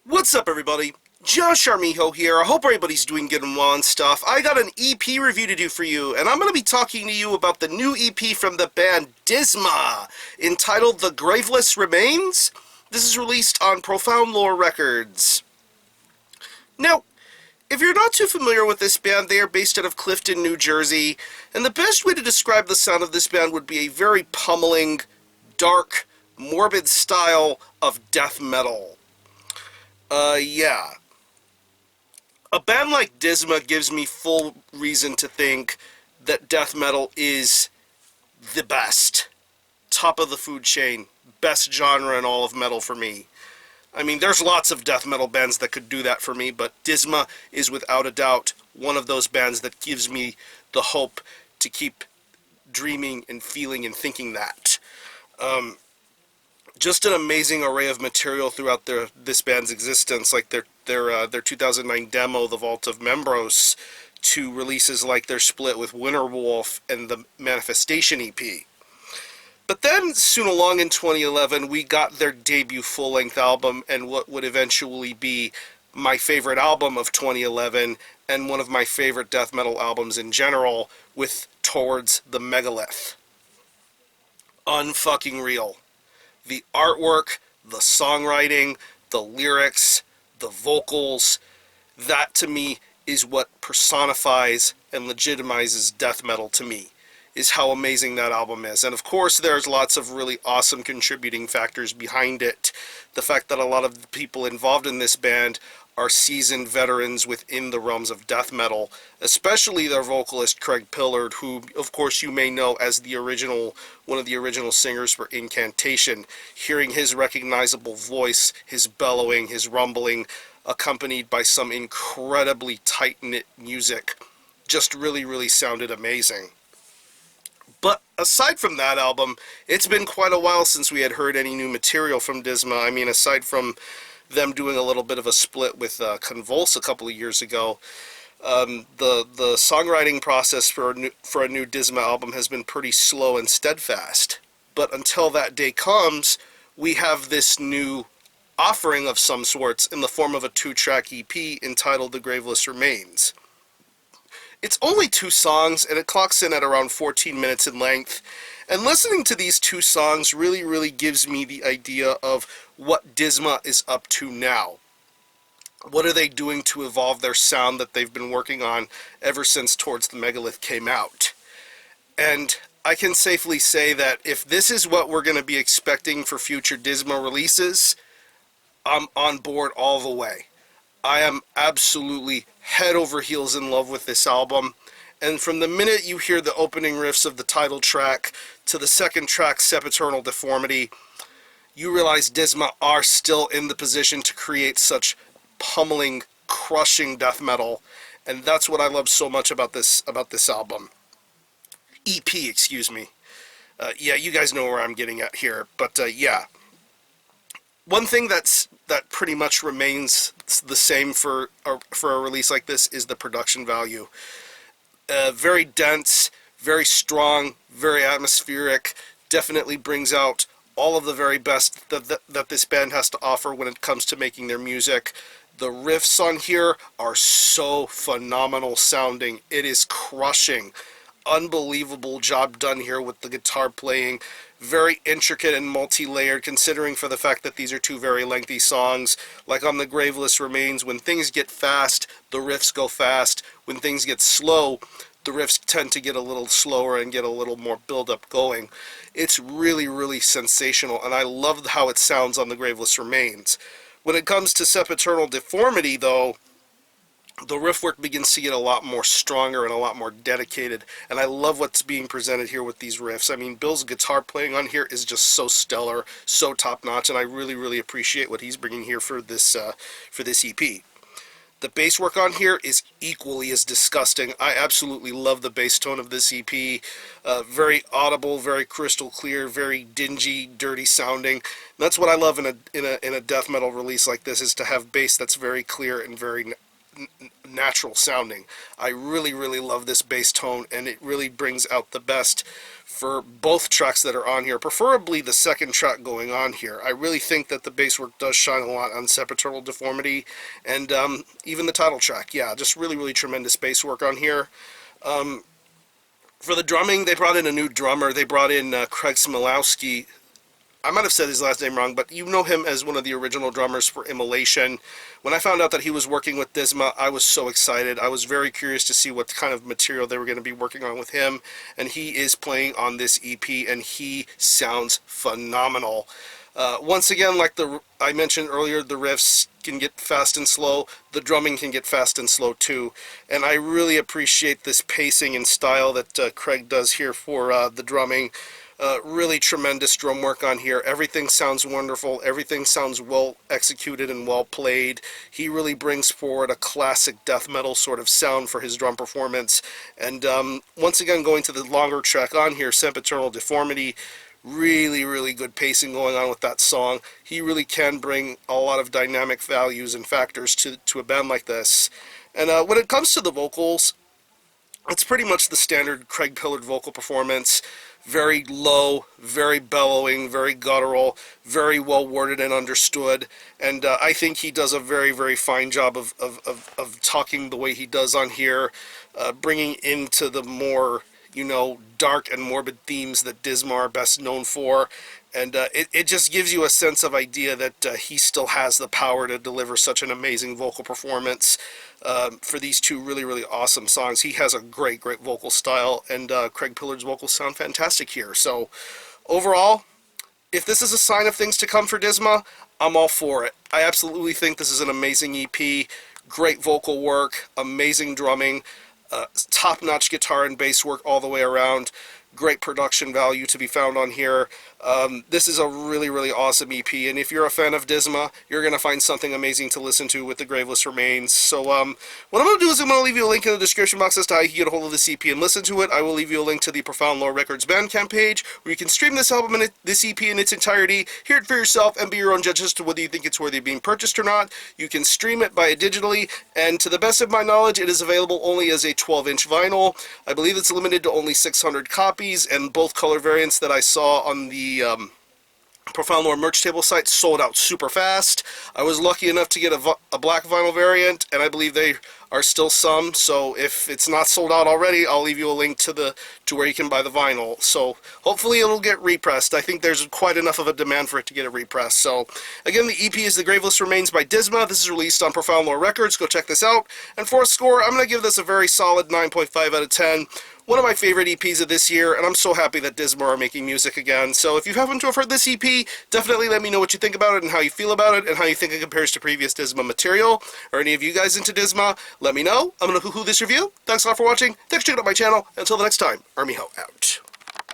What's up, everybody? Josh Armijo here. I hope everybody's doing good and well and stuff. I got an EP review to do for you, and I'm going to be talking to you about the new EP from the band Disma, entitled The Graveless Remains. This is released on Profound Lore Records. Now, if you're not too familiar with this band, they are based out of Clifton, New Jersey, and the best way to describe the sound of this band would be a very pummeling, dark, morbid style of death metal. Yeah. A band like Disma gives me full reason to think that death metal is the best. Top of the food chain. Best genre in all of metal for me. I mean, there's lots of death metal bands that could do that for me, but Disma is without a doubt one of those bands that gives me the hope to keep dreaming and feeling and thinking that. Just an amazing array of material throughout this band's existence, like their 2009 demo, The Vault of Membros, to releases like their split with Winterwolf and the Manifestation EP. But then, soon along in 2011, we got their debut full-length album and what would eventually be my favorite album of 2011 and one of my favorite death metal albums in general, with Towards the Megalith. Unfucking real. The artwork, the songwriting, the lyrics, the vocals, that to me is what personifies and legitimizes death metal to me, is how amazing that album is. And of course there's lots of really awesome contributing factors behind it. The fact that a lot of the people involved in this band are seasoned veterans within the realms of death metal, especially their vocalist Craig Pillard, who of course you may know as one of the original singers for Incantation. Hearing his recognizable voice, his bellowing, his rumbling, accompanied by some incredibly tight-knit music, just really sounded amazing. But aside from that album, it's been quite a while since we had heard any new material from Disma. I mean, aside from them doing a little bit of a split with Convulse a couple of years ago, the songwriting process for a new Disma album has been pretty slow and steadfast. But until that day comes, we have this new offering of some sorts in the form of a 2-track EP entitled The Graveless Remains. It's only 2 songs, and it clocks in at around 14 minutes in length. And listening to these 2 songs really gives me the idea of what Disma is up to now. What are they doing to evolve their sound that they've been working on ever since Towards the Megalith came out? And I can safely say that if this is what we're going to be expecting for future Disma releases, I'm on board all the way. I am absolutely head over heels in love with this album. And from the minute you hear the opening riffs of the title track to the second track, Sempiternal Deformity, you realize Disma are still in the position to create such pummeling, crushing death metal. And that's what I love so much about this album. EP, excuse me. Yeah, you guys know where I'm getting at here. But yeah. One thing that pretty much remains the same for a release like this is the production value. Very dense, very strong, very atmospheric, definitely brings out all of the very best that this band has to offer when it comes to making their music. The riffs on here are so phenomenal sounding. It is crushing. Unbelievable job done here with the guitar playing. Very intricate and multi-layered, considering for the fact that these are 2 very lengthy songs. Like on The Graveless Remains, when things get fast, the riffs go fast. When things get slow, the riffs tend to get a little slower and get a little more build-up going. It's really sensational, and I love how it sounds on The Graveless Remains. When it comes to Sempiternal Deformity, though, the riff work begins to get a lot more stronger and a lot more dedicated, and I love what's being presented here with these riffs. I mean, Bill's guitar playing on here is just so stellar, so top-notch, and I really appreciate what he's bringing here for this EP. The bass work on here is equally as disgusting. I absolutely love the bass tone of this EP. Very audible, very crystal clear, very dingy, dirty sounding. That's what I love in a death metal release like this, is to have bass that's very clear and very natural sounding. I really, really love this bass tone, and it really brings out the best for both tracks that are on here, preferably the second track going on here. I really think that the bass work does shine a lot on Sempiternal Deformity, and even the title track. Yeah, just really, really tremendous bass work on here. For the drumming, they brought in a new drummer. They brought in Craig Smilowski. I might have said his last name wrong, but you know him as one of the original drummers for Immolation. When I found out that he was working with Disma, I was so excited. I was very curious to see what kind of material they were going to be working on with him, and he is playing on this EP, and he sounds phenomenal. Once again, like I mentioned earlier, the riffs can get fast and slow. The drumming can get fast and slow too. And I really appreciate this pacing and style that Craig does here for the drumming. Really tremendous drum work on here. Everything sounds wonderful. Everything sounds well executed and well played. He really brings forward a classic death metal sort of sound for his drum performance. And once again, going to the longer track on here, Sempiternal Deformity, really, really good pacing going on with that song. He really can bring a lot of dynamic values and factors to a band like this. And when it comes to the vocals, it's pretty much the standard Craig Pillard vocal performance. Very low, very bellowing, very guttural, very well worded and understood. And I think he does a very, very fine job of talking the way he does on here, bringing into the more, you know, dark and morbid themes that Disma are best known for. And it just gives you a sense of idea that he still has the power to deliver such an amazing vocal performance for these two really, really awesome songs. He has a great, great vocal style, and Craig Pillard's vocals sound fantastic here. So overall, if this is a sign of things to come for Disma, I'm all for it. I absolutely think this is an amazing EP. Great vocal work, amazing drumming, top-notch guitar and bass work all the way around. Great production value to be found on here. This is a really, really awesome EP, and if you're a fan of Disma, you're going to find something amazing to listen to with the Graveless Remains. So what I'm going to do is I'm going to leave you a link in the description box as to how you can get a hold of this EP and listen to it. I will leave you a link to the Profound Lore Records Bandcamp page, where you can stream this album and this EP in its entirety, hear it for yourself, and be your own judge as to whether you think it's worthy of being purchased or not. You can stream it by digitally, and to the best of my knowledge, it is available only as a 12-inch vinyl. I believe it's limited to only 600 copies, and both color variants that I saw on the Profound Lore merch table site sold out super fast. I was lucky enough to get a black vinyl variant, and I believe they are still some, so if it's not sold out already, I'll leave you a link to where you can buy the vinyl. So hopefully it'll get repressed. I think there's quite enough of a demand for it to get it repressed. So again, the EP is The Graveless Remains by Disma. This is released on Profound Lore Records. Go check this out. And for a score, I'm going to give this a very solid 9.5 out of 10. One of my favorite EPs of this year, and I'm so happy that Disma are making music again. So if you happen to have heard this EP, definitely let me know what you think about it and how you feel about it and how you think it compares to previous Disma material. Or any of you guys into Disma, let me know. I'm going to hoo-hoo this review. Thanks a lot for watching. Thanks for checking out my channel. Until the next time, Army Ho out.